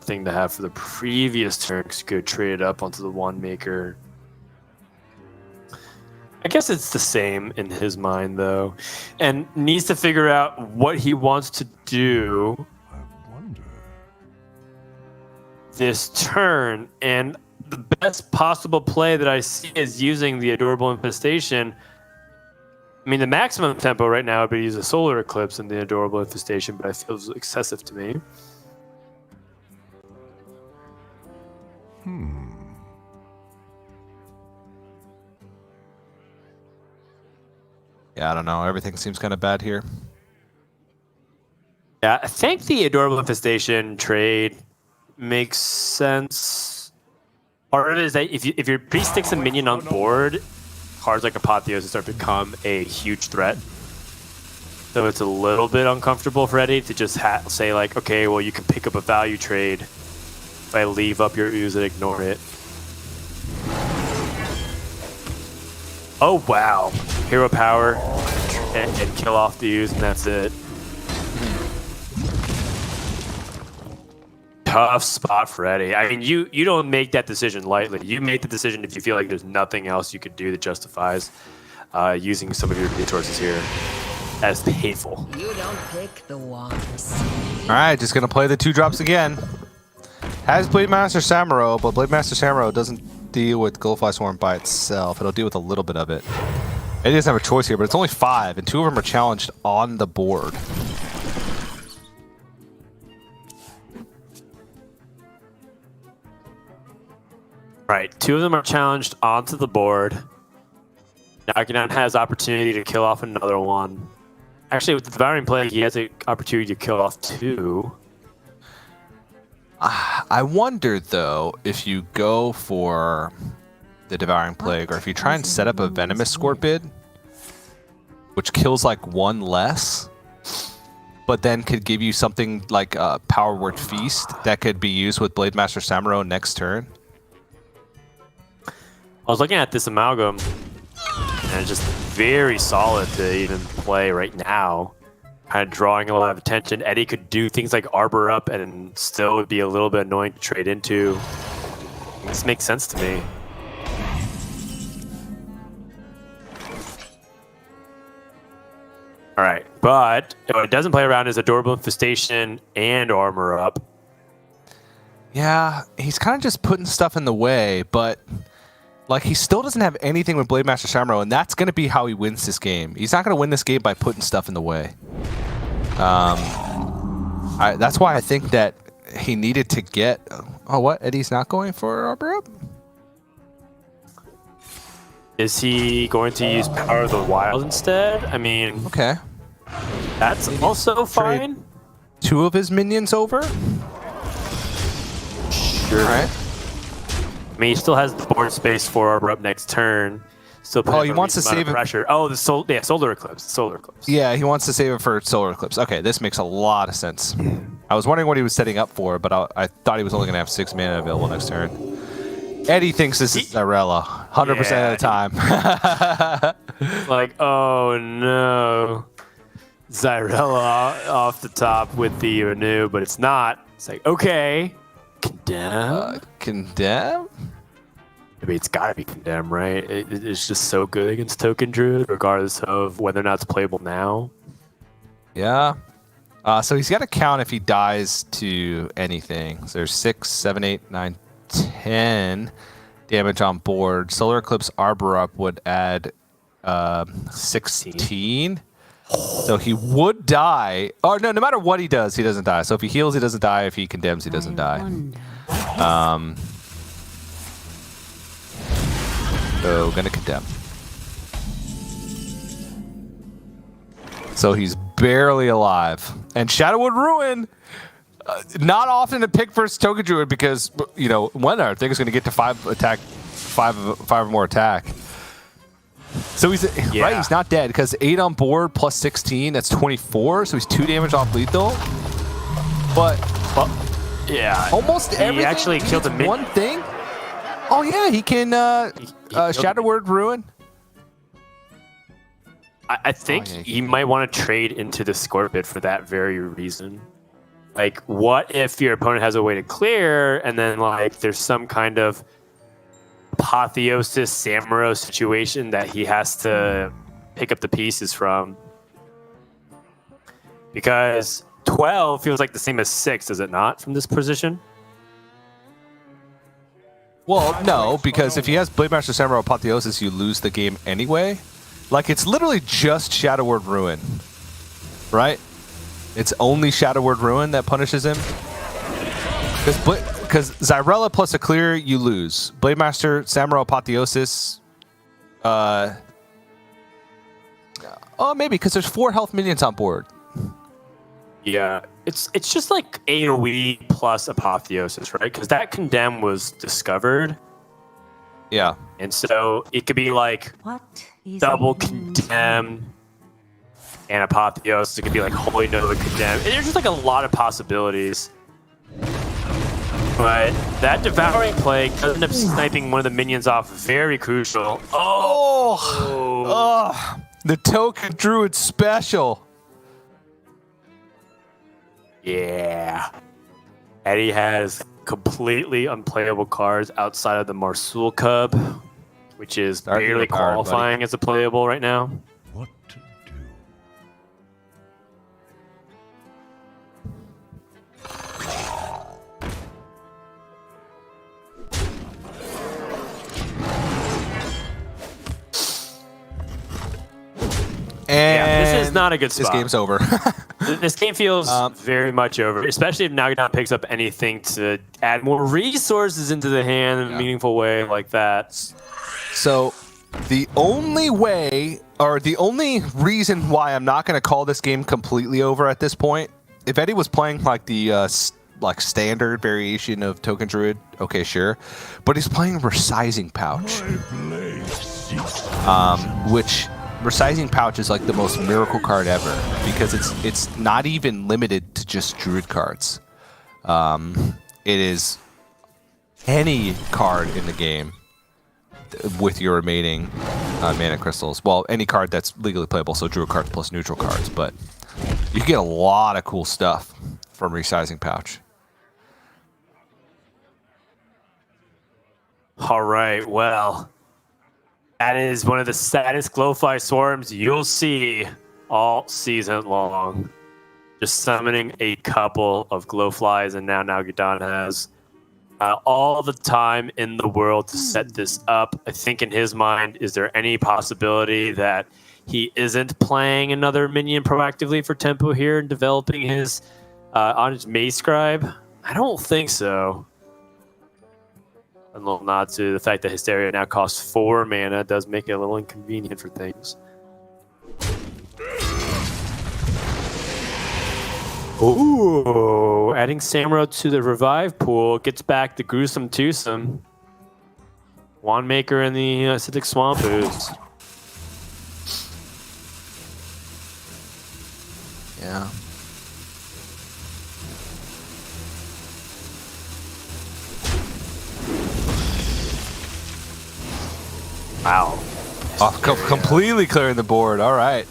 thing to have for the previous turn, because you could trade it up onto the Wand Maker. I guess it's the same in his mind, though. And needs to figure out what he wants to do I wonder. this turn. And the best possible play that I see is using the Adorable Infestation. I mean, the maximum tempo right now would be to use a Solar Eclipse in the Adorable Infestation, but it feels excessive to me. yeah, I don't know. Everything seems kind of bad here. Yeah, I think the Adorable Infestation trade makes sense. Part of it is that if your priest sticks a minion on board, cards like Apotheosis start to become a huge threat. So it's a little bit uncomfortable for Eddie to just say like, okay, well you can pick up a value trade if I leave up your ooze and ignore it. Oh wow, hero power and kill off the ooze and that's it. Tough spot for Eddie. I mean, you don't make that decision lightly. You make the decision if you feel like there's nothing else you could do that justifies using some of your resources here. That is painful. You don't pick the ones. All right, just gonna play the 2-drops again. Has Blademaster Samuro, but Blademaster Samuro doesn't deal with Glowfly Swarm by itself. It'll deal with a little bit of it. It doesn't have a choice here, but it's only 5, and 2 of them are challenged on the board. Right, 2 of them are challenged onto the board. Naggadon has opportunity to kill off another one. Actually, with the Devouring Plague, he has the opportunity to kill off 2. I wonder, though, if you go for the Devouring Plague, or if you try and set up a Venomous Scorpid, which kills like 1 less, but then could give you something like a Power Word Feast that could be used with Blademaster Samuro next turn. I was looking at this amalgam, and it's just very solid to even play right now. Kind of drawing a lot of attention. Eddie could do things like Arbor up and still would be a little bit annoying to trade into. This makes sense to me. All right, but what it doesn't play around is Adorable Infestation and Armor Up. Yeah, he's kind of just putting stuff in the way, but like he still doesn't have anything with Blademaster Shamrow, and that's going to be how he wins this game. He's not going to win this game by putting stuff in the way. That's why I think that he needed to get... Oh, what? Eddie's not going for Arbor Up? Is he going to use Power of the Wild instead? I mean... Okay. That's also fine. 2 of his minions over? Sure. All right. I mean, he still has the board space for Arbor Up next turn. Still he wants to save it. Pressure. Oh, the Solar Eclipse. Solar Eclipse. Yeah, he wants to save it for Solar Eclipse. Okay, this makes a lot of sense. I was wondering what he was setting up for, but I thought he was only going to have 6 mana available next turn. Eddie thinks this is Zyrella 100% of the time. Like, oh no. Zyrella off the top with the renew, but it's not. It's like, okay. Condemn? Condemn? I mean, it's got to be Condemn, right? It's just so good against Token Druid, regardless of whether or not it's playable now. Yeah. So he's got to count if he dies to anything. So there's 6, 7, 8, 9, 10 damage on board. Solar Eclipse Arbor Up would add 16. So he would die. Oh, no matter what he does, he doesn't die. So if he heals, he doesn't die. If he condemns, he doesn't die. So gonna condemn. So he's barely alive. And Shadowwood Ruin, not often to pick versus Token Druid because, you know, one I think is going to get to 5 attack, 5 or more attack. So he's right. He's not dead because 8 on board plus 16. That's 24. So he's 2 damage off lethal. But yeah, almost everything. He actually killed a one thing. Oh yeah, he can Shadowword Ruin. I think he might want to trade into the Scorpid for that very reason. Like, what if your opponent has a way to clear, and then like there's some kind of apotheosis Samuro situation that he has to pick up the pieces from? Because 12 feels like the same as 6, does it not, from this position? Well, no, because if he has Blademaster Samurai Apotheosis, you lose the game anyway. Like, it's literally just Shadowword Ruin, right? It's only Shadowword Ruin that punishes him. Because Zyrella plus a clear, you lose. Blademaster Samurai Apotheosis, oh, maybe, because there's 4 health minions on board. Yeah, it's just like AoE plus Apotheosis, right? Because that Condemn was discovered. Yeah. And so it could be like double Condemn and Apotheosis. It could be like Holy Nova Condemn. And there's just like a lot of possibilities. But that Devouring Plague does end up sniping one of the minions off. Very crucial. Oh, the Token Druid special. Yeah. Eddie has completely unplayable cards outside of the Marsul Cub, which is barely qualifying as a playable right now. What to do? And this is not a good spot. This game's over. This game feels very much over, especially if Nalguidan picks up anything to add more resources into the hand in a meaningful way like that. So the only way, or the only reason why I'm not going to call this game completely over at this point, if Eddie was playing like the standard variation of Token Druid, okay, sure, but he's playing Resizing Pouch, which Resizing Pouch is like the most miracle card ever because it's not even limited to just Druid cards. It is any card in the game with your remaining mana crystals. Well, any card that's legally playable, so Druid cards plus neutral cards, but you can get a lot of cool stuff from Resizing Pouch. All right, well, that is one of the saddest Glowfly swarms you'll see all season long. Just summoning a couple of Glowflies, and now Nalguidan has all the time in the world to set this up. I think in his mind, is there any possibility that he isn't playing another minion proactively for tempo here and developing his on his Mage Scribe? I don't think so. A little nod to the fact that Hysteria now costs 4 mana does make it a little inconvenient for things. Ooh, adding Samuro to the revive pool gets back the gruesome twosome. Wandmaker and the acidic swamp ooze. Yeah. Wow. Oh, completely clearing the board. All right.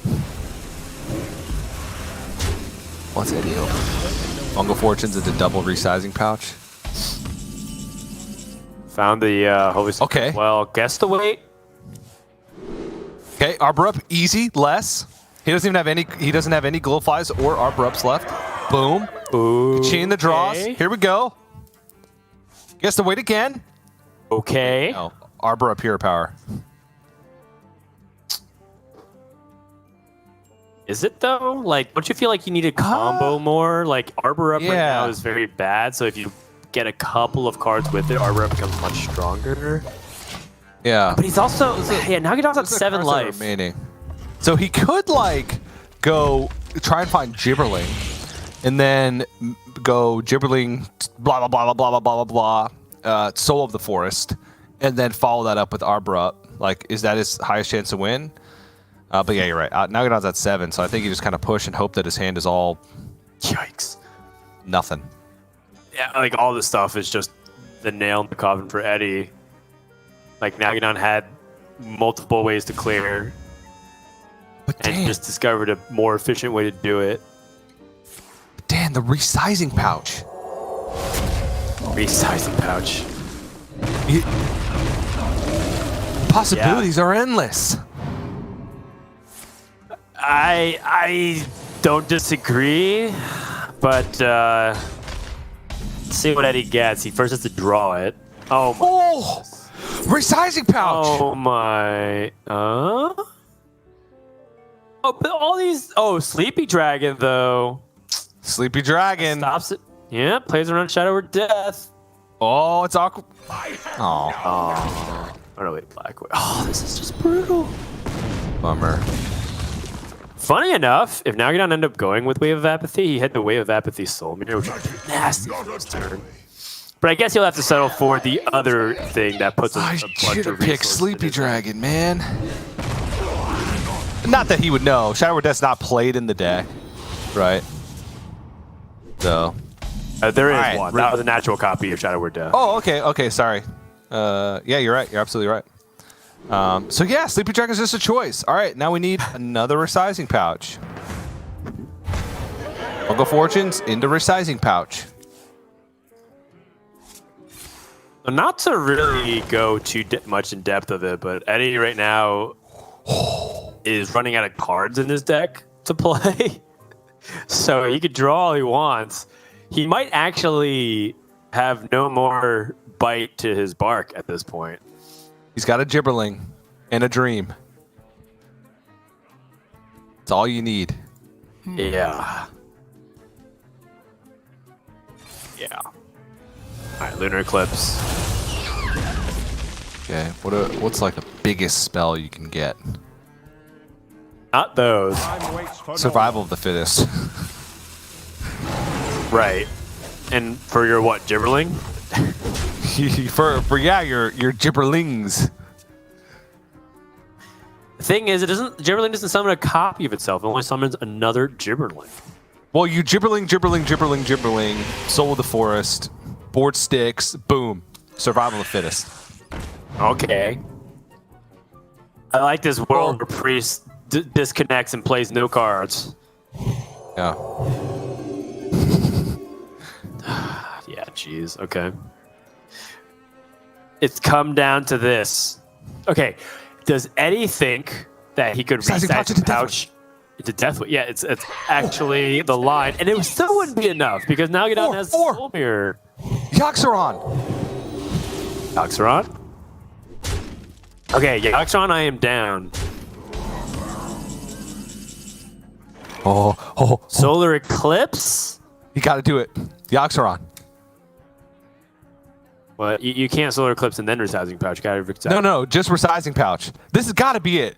What's that deal? Bungo Fortunes into double Resizing Pouch. Found the Holy. Okay. Well, guess the weight. Okay, Arbor Up, easy, less. He doesn't even have any. He doesn't have any Glowflies or Arbor Ups left. Boom. Ooh. Chain the draws. Okay. Here we go. Guess the weight again. Okay. No, Arbor Up Hero Power. Is it though? Like, don't you feel like you need a combo more? Like, Arbor Up right now is very bad, so if you get a couple of cards with it, Arbor Up becomes much stronger. Yeah. But he's also, Naggadon's at 7 life. Remaining. So he could, like, go try and find Gibberling, and then go Gibberling, blah, blah, blah, blah, blah, blah, blah, blah, Soul of the Forest, and then follow that up with Arbor Up. Like, is that his highest chance to win? But yeah, you're right. Naggadon's at 7, so I think you just kind of push and hope that his hand is all... Yikes. Nothing. Yeah, like, all this stuff is just the nail in the coffin for Eddie. Like, Naggadon had multiple ways to clear, But and just discovered a more efficient way to do it. Dan, the Resizing Pouch. Resizing Pouch. Possibilities are endless. I don't disagree, but let's see what Eddie gets. He first has to draw it. Oh my! Oh, Resizing Pouch. Oh my! Oh, but all these. Oh, Sleepy Dragon though. Sleepy Dragon. Stops it. Yeah, plays around Shadow or Death. Oh, it's awkward. Oh, Oh, no, wait, Black. Oh, this is just brutal. bummer. Funny enough, if Naggadon ended up going with Wave of Apathy, he had the Wave of Apathy Soul Meter, which is nasty for his turn. But I guess he'll have to settle for the other thing that puts a I bunch should of have picked resources Sleepy in his Dragon, man. Not that he would know. Shadow Death's not played in the deck, right? So. There is Alright, one. That was a natural copy of Shadow Word Death. Oh, okay, okay, sorry. Yeah, you're right. You're absolutely right. So yeah, Sleepy Dragon's just a choice. All right, now we need another Resizing Pouch. Bungo Fortunes into Resizing Pouch. Not to really go too much in depth of it, but Eddie right now is running out of cards in his deck to play. So he could draw all he wants. He might actually have no more bite to his bark at this point. He's got a Gibberling and a Dream. It's all you need. Yeah. Yeah. All right, Lunar Eclipse. Okay, what's like the biggest spell you can get? Not those. Time waits for Survival of the Fittest. Right. And for your what, Gibberling? for your Gibberlings. The thing is, Gibberling doesn't summon a copy of itself. It only summons another Gibberling. Well, you Gibberling, Soul of the Forest, board sticks, boom. Survival of the Fittest. Okay. I like this world where Priest disconnects and plays no cards. Yeah. Yeah, jeez. Okay. It's come down to this. Okay. Does Eddie think that he could Resizing Pouch into Deathwing? Yeah, it's actually the line. And it still wouldn't be enough because Nalguidan has Soul Mirror. Yaxaron! Yaxaron? Okay, Yaxaron, I am down. Solar Eclipse? You got to do it. Yaxaron. Well, you can't Solar Eclipse and then Resizing Pouch. No, just Resizing Pouch. This has got to be it.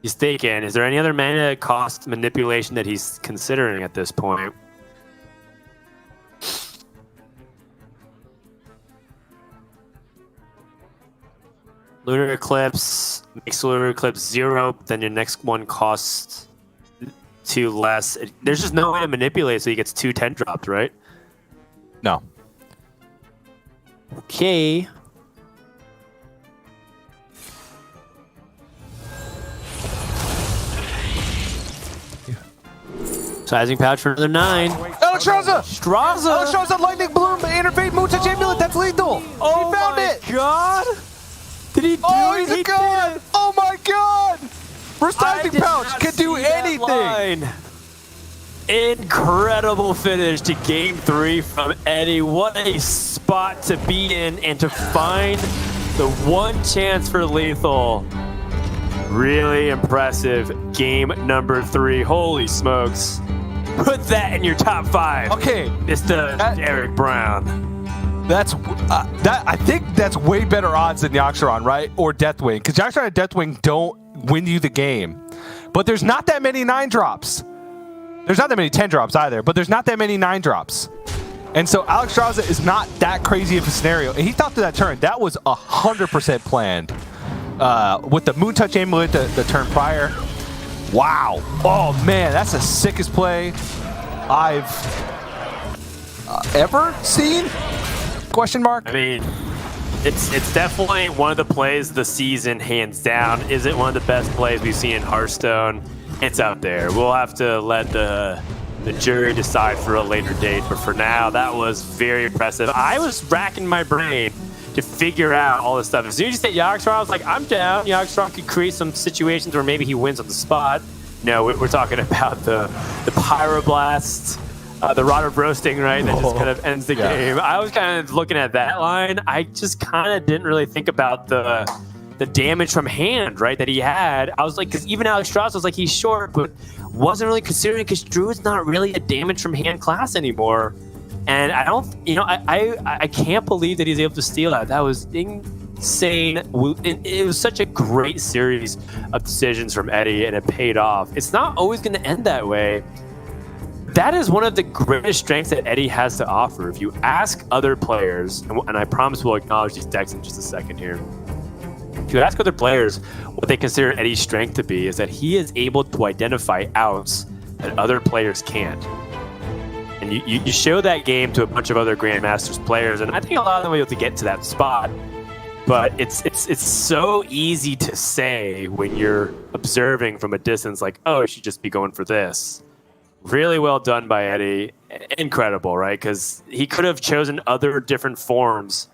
He's thinking, is there any other mana cost manipulation that he's considering at this point? Lunar Eclipse makes Lunar Eclipse 0, then your next one costs 2 less. There's just no way to manipulate, so he gets 2 10 drops, right? No. Okay. Resizing Pouch for another 9. Alexstrasza! Alexstrasza, Lightning Bloom, Interfade, Moontouch Amulet, that's lethal! Oh, he found it! God! Did he do it? He's a god! Oh my god! Resizing Pouch can do anything! Incredible finish to game 3 from Eddie. What a spot to be in and to find the one chance for lethal. Really impressive. Game number 3. Holy smokes. Put that in your top 5. Okay. Mr. Derek Brown. That's I think that's way better odds than Yaxaron, right? Or Deathwing. Because Yaxaron and Deathwing don't win you the game. But there's not that many 9 drops. There's not that many 10 drops either, but there's not that many 9 drops. And so Alexstrasza is not that crazy of a scenario. And he thought to that turn, that was 100% planned. With the Moontouch Amulet the turn prior. Wow. Oh, man, that's the sickest play I've ever seen? Question mark? I mean, it's definitely one of the plays of the season, hands down. Is it one of the best plays we've seen in Hearthstone? It's up there. We'll have to let the jury decide for a later date. But for now, that was very impressive. I was racking my brain to figure out all this stuff. As soon as you said Yaxaron, I was like, I'm down. Yaxaron could create some situations where maybe he wins on the spot. No, we're talking about the Pyroblast, the Rod of Roasting, right? That just kind of ends the game. I was kind of looking at that line. I just kind of didn't really think about the damage from hand, right, that he had. I was like, because even Alexstrasza was like, he's short, but wasn't really considering because Druid's not really a damage from hand class anymore. And I don't, I can't believe that he's able to steal that. That was insane. It was such a great series of decisions from Eddie, and it paid off. It's not always going to end that way. That is one of the greatest strengths that Eddie has to offer. If you ask other players, and I promise we'll acknowledge these decks in just a second here. If you ask other players what they consider Eddie's strength to be, is that he is able to identify outs that other players can't. And you show that game to a bunch of other Grandmasters players, and I think a lot of them will be able to get to that spot. But it's so easy to say when you're observing from a distance, like, oh, I should just be going for this. Really well done by Eddie. Incredible, right? Because he could have chosen other different forms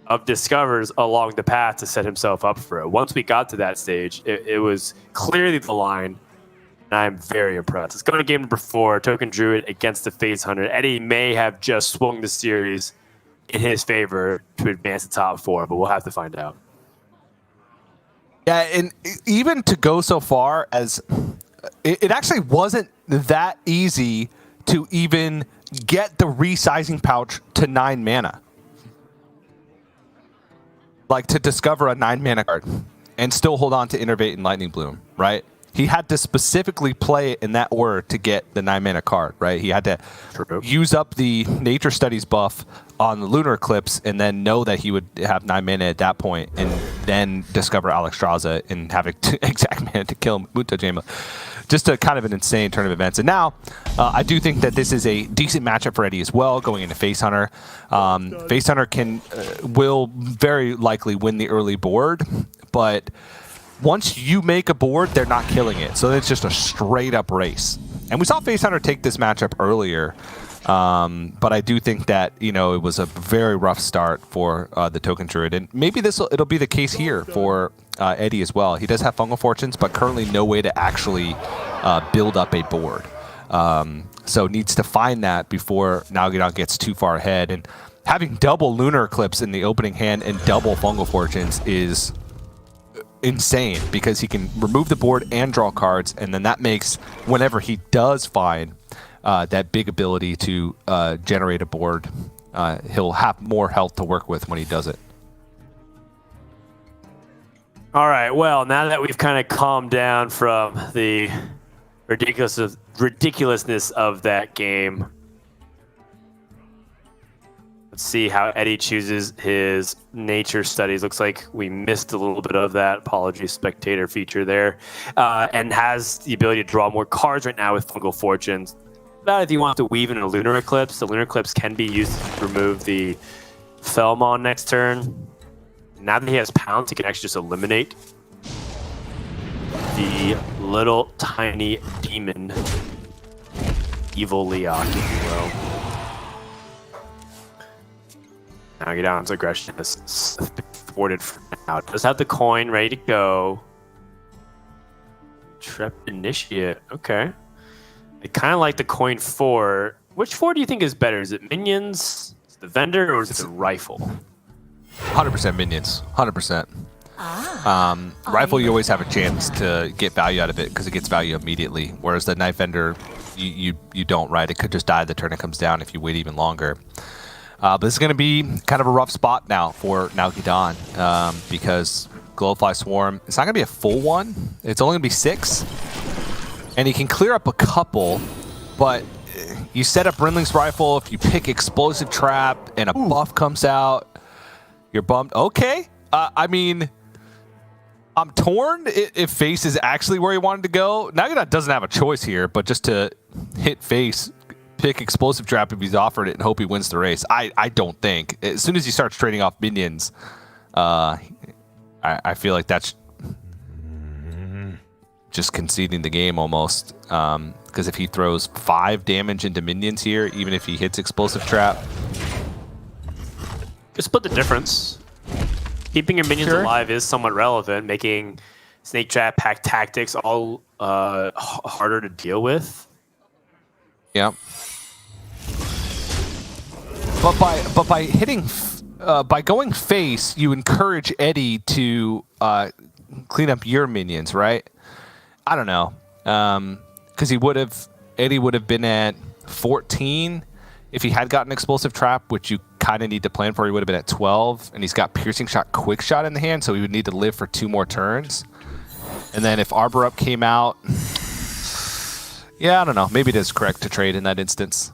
of discovers along the path to set himself up for it. Once we got to that stage, it was clearly the line, and I'm very impressed. Let's go to game number 4, Token Druid against the Face Hunter. Eddie may have just swung the series in his favor to advance the top 4, but we'll have to find out. Yeah, and even to go so far as it actually wasn't that easy to even get the Resizing Pouch to 9 mana. Like to discover a 9 mana card and still hold on to Innervate and Lightning Bloom, right? he had to specifically play it in that order to get the 9-mana card, right? He had to use up the Nature Studies buff on the Lunar Eclipse and then know that he would have 9 mana at that point, and then discover Alexstrasza and have exact mana to kill Mutajima. Just a kind of an insane turn of events. And now, I do think that this is a decent matchup for Eddie as well, going into Face Hunter. Face Hunter will very likely win the early board, but once you make a board, they're not killing it. So it's just a straight-up race. And we saw Face Hunter take this matchup earlier, but I do think that, you know, it was a very rough start for the Token Druid. And maybe it'll be the case here for Eddie as well. He does have Fungal Fortunes, but currently no way to actually build up a board. So needs to find that before Nalguidan gets too far ahead. And having double Lunar Eclipse in the opening hand and double Fungal Fortunes is insane, because he can remove the board and draw cards, and then that makes, whenever he does find that big ability to generate a board, he'll have more health to work with when he does it. All right, well, now that we've kind of calmed down from the ridiculousness of that game, let's see how Eddie chooses his Nature Studies. Looks like we missed a little bit of that. Apologies, spectator feature there. And has the ability to draw more cards right now with Fungal Fortunes. That if you want to weave in a Lunar Eclipse, the Lunar Eclipse can be used to remove the Felmon next turn. Now that he has Pounce, he can actually just eliminate the little tiny demon, Evil Leok, if you will. Naggadon's aggression is thwarted for now. Does have the coin ready to go. Trep Initiate, okay. I kind of like the coin 4. Which 4 do you think is better? Is it minions, is it the vendor, or is it the rifle? 100% minions, 100%. Rifle, you always have a chance to get value out of it because it gets value immediately, whereas the Knife Vendor, you don't, right? It could just die the turn it comes down if you wait even longer. But this is going to be kind of a rough spot now for Nalguidan, because Glowfly Swarm, it's not going to be a full one. It's only going to be 6. And he can clear up a couple, but you set up Brindling's Rifle. If you pick Explosive Trap and a buff comes out, you're bummed. Okay. I mean, I'm torn if Face is actually where he wanted to go. Naggadon doesn't have a choice here, but just to hit Face, pick Explosive Trap if he's offered it and hope he wins the race. I don't think. As soon as he starts trading off minions, I feel like that's just conceding the game almost. Because if he throws 5 damage into minions here, even if he hits Explosive Trap, just split the difference. Keeping your minions alive is somewhat relevant, making Snake Trap, Pack Tactics all harder to deal with. Yeah. But by hitting, by going Face, you encourage Eddie to clean up your minions, right? I don't know, because Eddie would have been at 14 if he had gotten Explosive Trap, which you kind of need to plan for. He would have been at 12, and he's got Piercing Shot, Quick Shot in the hand, so he would need to live for 2 more turns. And then if Arbor Up came out, yeah, I don't know. Maybe it is correct to trade in that instance.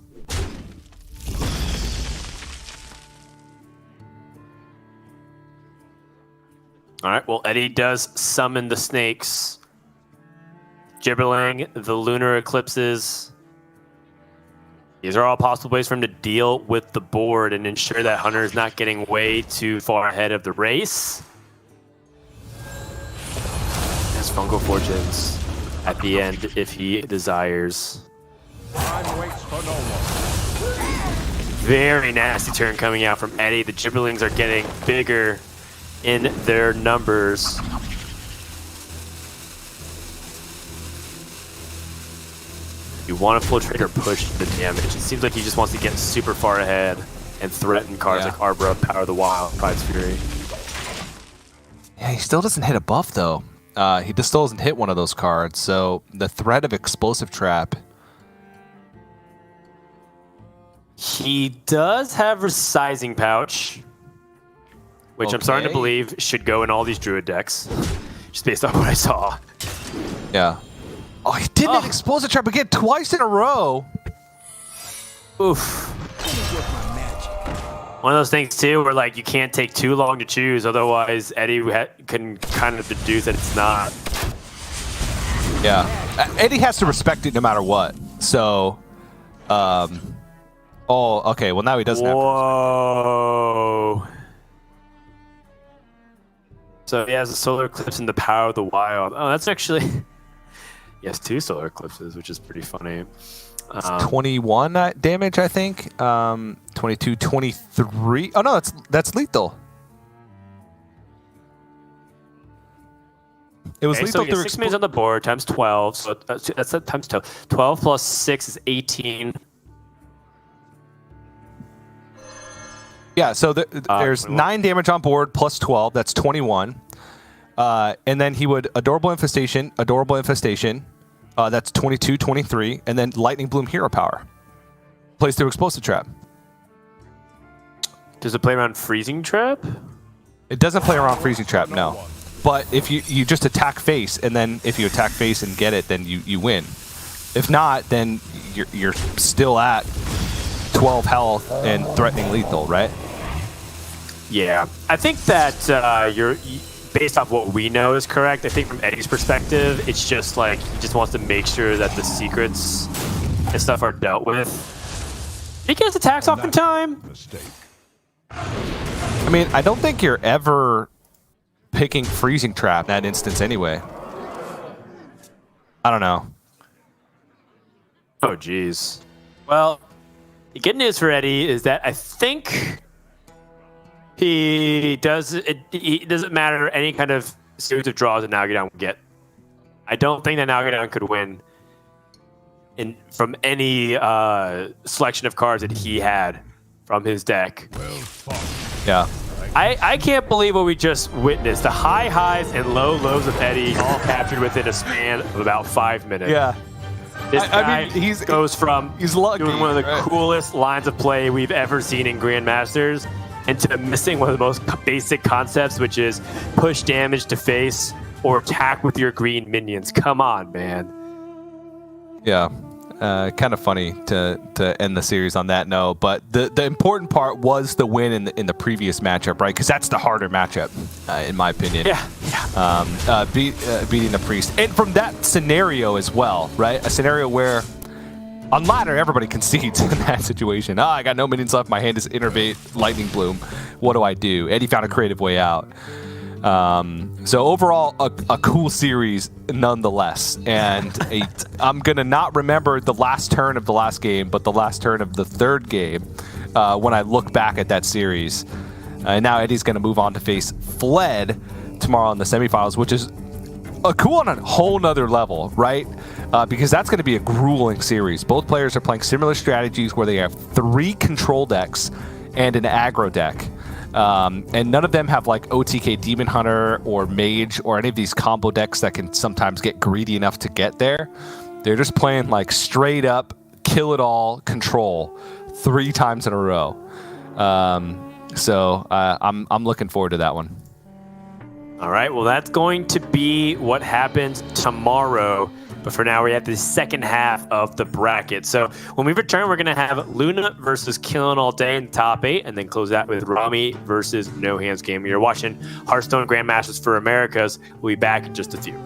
All right, well, Eddie does summon the snakes. Gibberling, the Lunar Eclipses. These are all possible ways for him to deal with the board and ensure that Hunter is not getting way too far ahead of the race. Has Fungal Fortunes at the end if he desires. Time waits for no one. Very nasty turn coming out from Eddie. The Gibberlings are getting bigger in their numbers. You want to full trade or push the damage. It seems like he just wants to get super far ahead and threaten cards like Arbor Up, Power of the Wild, Pride's Fury. Yeah, he still doesn't hit a buff, though. He just still doesn't hit one of those cards, so the threat of Explosive Trap. He does have Resizing Pouch, which I'm starting to believe should go in all these Druid decks, just based on what I saw. Yeah. Oh, he didn't hit Explosive Trap again twice in a row. Oof. One of those things too, where like you can't take too long to choose, otherwise Eddie can kind of deduce that it's not. Yeah, Eddie has to respect it no matter what. So, oh, okay. Well, now he doesn't. Whoa. So he has the solar eclipse and the power of the wild. Oh, that's actually he has 2 solar eclipses, which is pretty funny. 21 damage, I think. 22, 23. Oh no, that's lethal. It was lethal so through 6 mages on the board times 12. So that's times 12. 12 plus 6 is 18. Yeah, so there's 21. 9 damage on board plus 12. That's 21. And then he would Adorable Infestation. That's 22, 23. And then Lightning Bloom Hero Power. Plays through Explosive Trap. Does it play around Freezing Trap? It doesn't play around Freezing Trap, no. But if you just attack face, and then if you attack face and get it, then you win. If not, then you're still at 12 health and threatening lethal, right? Yeah. I think that you're based off what we know is correct. I think from Eddie's perspective, it's just like he just wants to make sure that the secrets and stuff are dealt with. He gets attacks off in time. I mean, I don't think you're ever picking Freezing Trap in that instance anyway. I don't know. Oh, jeez. Well, the good news for Eddie is that I think he doesn't matter any kind of series of draws that Nalguidan will get. I don't think that Nalguidan could win from any selection of cards that he had from his deck. Yeah. I can't believe what we just witnessed. The high highs and low lows of Eddie all captured within a span of about 5 minutes. Yeah. This guy goes from he's lucky, doing one of the coolest lines of play we've ever seen in Grandmasters into missing one of the most basic concepts, which is push damage to face or attack with your green minions. Come on, man. Yeah. Kind of funny to end the series on that note, but the important part was the win in the previous matchup, right? Because that's the harder matchup, in my opinion. Yeah. Beating the priest, and from that scenario as well, right? A scenario where on ladder everybody concedes in that situation. I got no minions left. My hand is Innervate, Lightning Bloom. What do I do? Eddie found a creative way out. So overall, a cool series nonetheless. And I'm going to not remember the last turn of the last game, but the last turn of the third game when I look back at that series. And now Eddie's going to move on to face Fled tomorrow in the semifinals, which is cool on a whole nother level, right? Because that's going to be a grueling series. Both players are playing similar strategies where they have 3 control decks and an aggro deck. And none of them have like OTK Demon Hunter or Mage or any of these combo decks that can sometimes get greedy enough to get there. They're just playing like straight up kill it all control 3 times in a row. So I'm looking forward to that one. All right, well, that's going to be what happens tomorrow. But for now, we have the second half of the bracket. So when we return, we're going to have Luna versus Killing All Day in the top 8, and then close out with Rami versus No Hands Game. You're watching Hearthstone Grandmasters for Americas. We'll be back in just a few.